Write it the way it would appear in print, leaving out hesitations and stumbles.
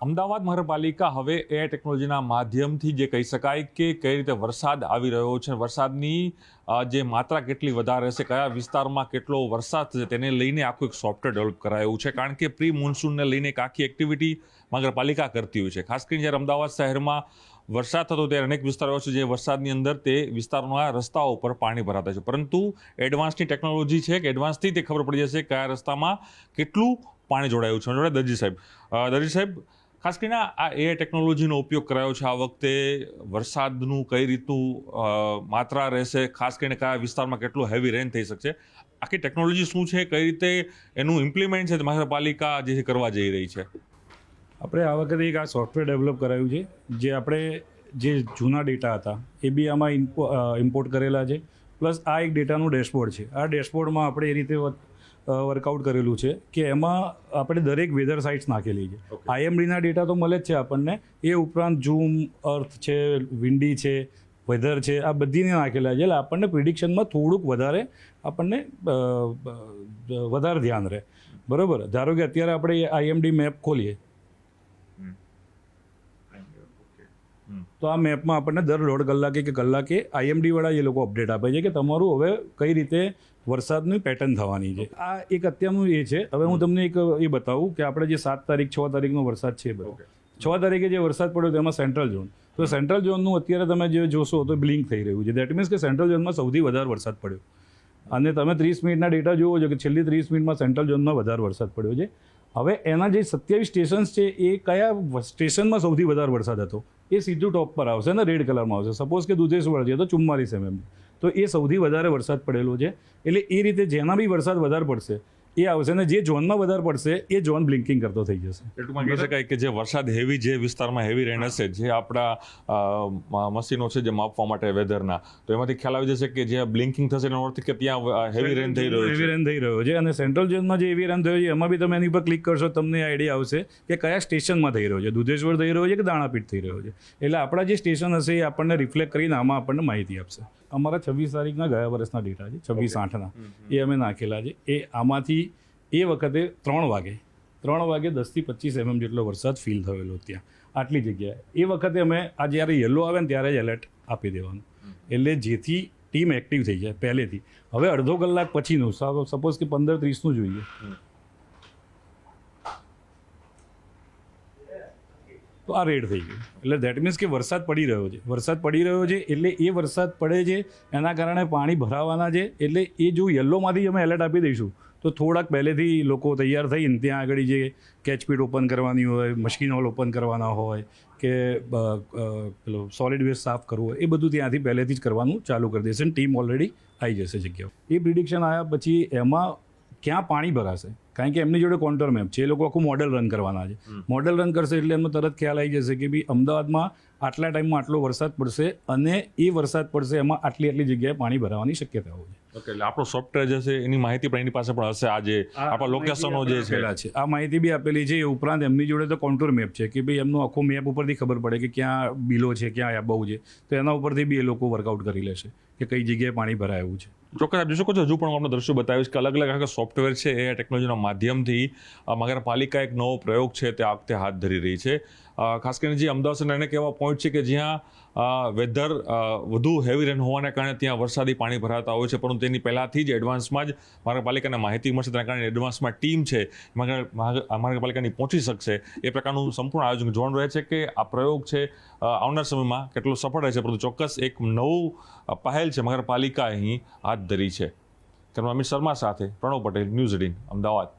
અમદાવાદ મહાનગરપાલિકા હવે એઆઈ ટેકનોલોજીના માધ્યમથી જે કહી શકાય કે કઈ રીતે વરસાદ આવી રહ્યો છે, વરસાદની જે માત્રા કેટલી વધારે છે, કયા વિસ્તારમાં કેટલો વરસાદ છે તેને લઈને આખું એક સોફ્ટવેર ડેવલપ કરાયું છે. કારણ કે પ્રી મોન્સૂનને લઈને એક આખી એક્ટિવિટી મહાનગરપાલિકા કરતી હોય છે. ખાસ કરીને જ્યારે અમદાવાદ શહેરમાં વરસાદ થતો ત્યારે અનેક વિસ્તારો છે જે વરસાદની અંદર તે વિસ્તારોના રસ્તાઓ ઉપર પાણી ભરાતા છે, પરંતુ એડવાન્સની ટેકનોલોજી છે કે એડવાન્સથી તે ખબર પડી જશે કયા રસ્તામાં કેટલું પાણી જોડાયું છે. જોડે દરજી સાહેબ ખાસ કરીને આ એઆઈ ટેકનોલોજીનો ઉપયોગ કરાયો છે આ વખતે, વરસાદનું કઈ રીતનું માત્રા રહેશે, ખાસ કરીને કયા વિસ્તારમાં કેટલું હેવી રેન થઈ શકશે, આખી ટેકનોલોજી શું છે, કઈ રીતે એનું ઇમ્પ્લિમેન્ટ છે મહાનગરપાલિકા જે કરવા જઈ રહી છે? આપણે આ વખતે એક આ સોફ્ટવેર ડેવલપ કરાયું છે જે આપણે જે જૂના ડેટા હતા એ બી આમાં ઇમ્પોર્ટ કરેલા છે, પ્લસ આ એક ડેટાનું ડેશબોર્ડ છે. આ ડેશબોર્ડમાં આપણે એ રીતે વર્કઆઉટ કરેલું છે કે એમાં આપણે દરેક વેધર સાઇટ્સ નાખેલી છે. આઈએમડીના ડેટા તો મળે જ છે આપણને, એ ઉપરાંત ઝૂમ, અર્થ છે, વિન્ડી છે, વેધર છે, આ બધીને નાખેલા છે. એટલે આપણને પ્રિડિક્શનમાં થોડુંક આપણને વધારે ધ્યાન રહે. બરાબર, ધારો કે અત્યારે આપણે આઈએમડી મેપ ખોલીએ તો આ મેપમાં આપણને દર 1.5 કલાકે આઈએમડીવાળા એ લોકો અપડેટ આપે છે કે તમારું હવે કઈ રીતે વરસાદની પેટર્ન થવાની છે. આ એક અત્યારનું એ છે. હવે હું તમને એક એ બતાવું કે આપણે જે 7 તારીખ 6 તારીખનો વરસાદ છે, 6 તારીખે જે વરસાદ પડ્યો તેમાં સેન્ટ્રલ ઝોન, તો સેન્ટ્રલ ઝોનનું અત્યારે તમે જે જોશો તો બ્લિંક થઈ રહ્યું છે. દેટ મીન્સ કે સેન્ટ્રલ ઝોનમાં સૌથી વધારે વરસાદ પડ્યો. અને તમે 30 મિનિટના ડેટા જુઓ છો કે છેલ્લી 30 મિનિટમાં સેન્ટ્રલ ઝોનમાં વધારે વરસાદ પડ્યો છે. હવે એના જે 27 સ્ટેશન્સ છે એ કયા સ્ટેશનમાં સૌથી વધારે વરસાદ હતો એ સીધું ટોપ પર આવશે ને રેડ કલરમાં આવશે. સપોઝ કે દુધેશ્વર છે તો 44 mm, તો એ સૌથી વધારે વરસાદ પડેલો છે. એટલે એ રીતે જેના બી વરસાદ વધારે પડશે એ આવશે ને જે ઝોનમાં વધારે પડશે એ ઝોન બ્લિંકિંગ કરતો થઈ જશે. એટલું કહી શકાય કે જે વરસાદ હેવી જે વિસ્તારમાં હેવી રેન હશે, જે આપણા મશીનો છે જે માપવા માટે વેધરના, તો એમાંથી ખ્યાલ આવી જશે કે જે બ્લિંકિંગ થશે એનો અર્થ કે ત્યાં હેવી રેન થઈ રહ્યો છે. અને સેન્ટ્રલ ઝોનમાં જે હેવી રેન થયો છે એમાં બી તમે એની પર ક્લિક કરશો તમને આઈડિયા આવશે કે કયા સ્ટેશનમાં થઈ રહ્યો છે, દુધેશ્વર થઈ રહ્યો છે કે દાણાપીઠ થઈ રહ્યો છે. એટલે આપણા જે સ્ટેશન હશે એ આપણને રિફ્લેક્ટ કરીને આમાં આપણને માહિતી આપશે. અમારા 26 તારીખના ગયા વર્ષના ડેટા છે, 26/8ના, એ અમે નાખેલા છે. એ આમાંથી એ વખતે 3 વાગે 10 થી 25 mm જેટલો વરસાદ ફીલ થયેલો ત્યાં આટલી જગ્યાએ. એ વખતે અમે આ જ્યારે યલો આવે ને ત્યારે જ એલર્ટ આપી દેવાનું, એટલે જેથી ટીમ એક્ટિવ થઈ જાય પહેલેથી. હવે અડધો કલાક પછીનું સપોઝ કે 15:30નું જોઈએ તો આ રેડ થઈ ગયું. એટલે દેટ મીન્સ કે વરસાદ પડી રહ્યો છે એટલે એ વરસાદ પડે છે એના કારણે પાણી ભરાવાના છે. એટલે એ જો યલોમાંથી અમે એલર્ટ આપી દઈશું તો થોડાક પહેલેથી લોકો તૈયાર થઈને ત્યાં આગળ જે કેચપીટ ઓપન કરવાની હોય, મશીન હોલ ઓપન કરવાના હોય કે પેલો સોલિડ વેસ્ટ સાફ કરવો હોય, એ બધું ત્યાંથી પહેલેથી જ કરવાનું ચાલુ કરી દેશે. ટીમ ઓલરેડી આવી જશે જગ્યાઓ. એ પ્રિડિક્શન આવ્યા પછી એમાં ક્યાં પાણી ભરાશે, કારણ કે એમની જોડે કોન્ટોર મેપ છે, એ લોકો આખું મોડેલ રન કરવાના છે. મોડેલ રન કરશે એટલે એમને તરત ખ્યાલ આવી જશે કે ભાઈ અમદાવાદમાં આટલા ટાઈમમાં આટલો વરસાદ પડશે અને એ વરસાદ પડશે એમાં આટલી જગ્યાએ પાણી ભરાવાની શક્યતાઓ છે. ઓકે, એટલે આપણો સોફ્ટવેર જે છે એની માહિતી પણ એની પાસે પણ હશે. આજે આપણા લોકેશનો જે છે આ માહિતી બી આપેલી છે. એ ઉપરાંત એમની જોડે તો કોન્ટોર મેપ છે કે ભાઈ એમનો આખો મેપ ઉપરથી ખબર પડે કે ક્યાં બિલો છે, ક્યાં અબાઉ છે, તો એના ઉપરથી બી એ લોકો વર્કઆઉટ કરી લેશે કે કઈ જગ્યાએ પાણી ભરાયું છે. ચોક્કસ આપ જોઈ શકો છો. હજુ પણ આપણે દ્રશ્યો બતાવીશ કે અલગ આખા સોફ્ટવેર છે એ ટેકનોલોજીના માધ્યમથી મહાનગરપાલિકા એક નવો પ્રયોગ છે તે આ વખતે હાથ ધરી રહી છે. ખાસ કરીને જે અમદાવાદ શહેરના અનેક એવા પોઈન્ટ છે કે જ્યાં વેધર વધુ હેવી રેન હોવાને કારણે ત્યાં વરસાદી પાણી ભરાતા હોય છે, પરંતુ તેની પહેલાંથી જ એડવાન્સમાં જ મહાનગરપાલિકાને માહિતી મળશે, તેના કારણે એડવાન્સમાં ટીમ છે મહાનગરપાલિકાની પહોંચી શકશે. એ પ્રકારનું સંપૂર્ણ આયોજન જોવાનું રહે છે કે આ પ્રયોગ છે આવનાર સમયમાં કેટલો સફળ રહેશે, પરંતુ ચોક્કસ એક નવું પહેલ છે મહાનગરપાલિકા અહીં હાથ ધરી છે. કેમેરામેન અમિત શર્મા સાથે પ્રણવ પટેલ, ન્યૂઝ 18 અમદાવાદ.